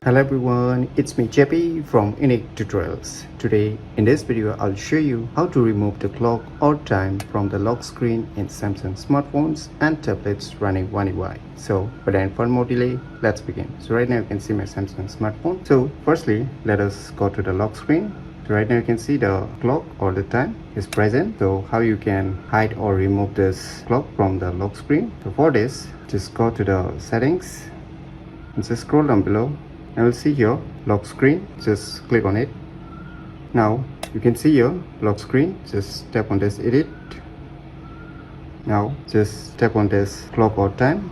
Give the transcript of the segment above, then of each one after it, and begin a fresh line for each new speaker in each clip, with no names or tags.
Hello everyone, it's me JP from UniqueTutorials. Today in this video I'll show you how to remove the clock or time from the lock screen in Samsung smartphones and tablets running One UI. So without further more delay, let's begin. So right now you can see my Samsung smartphone. So firstly, let us go to the lock screen. So right now you can see the clock or the time is present. So how you can hide or remove this clock from the lock screen. So for this, just go to the settings and just scroll down below. I will see here lock screen, just click on it. Now you can see here lock screen, just tap on this edit. Now just tap on this clock or time.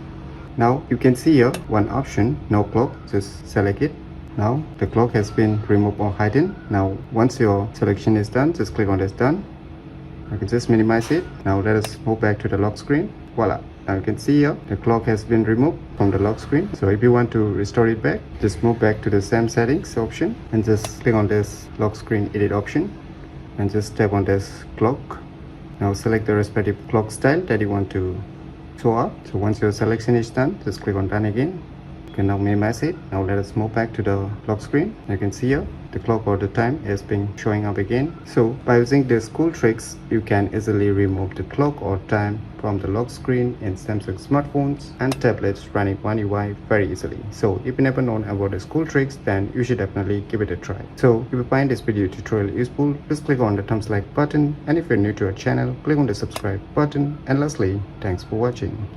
Now you can see here one option, no clock, just select it. Now the clock has been removed or hidden. Now once your selection is done, just click on this done. I can just minimize it. Now let us move back to the lock screen. Voila. Now you can see here the clock has been removed from the lock screen. So if you want to restore it back, just move back to the same settings option and just click on this lock screen edit option and just tap on this clock. Now select the respective clock style that you want to show up. So once your selection is done, just click on done again. You can now minimize it. Now let us move back to the lock screen. You can see here the clock or the time has been showing up again. So by using these cool tricks, you can easily remove the clock or time from the lock screen in Samsung smartphones and tablets running One UI very easily. So if you never known about these cool tricks, then you should definitely give it a try. So if you find this video tutorial useful, please click on the thumbs like button, and if you're new to our channel, click on the subscribe button, and lastly, thanks for watching.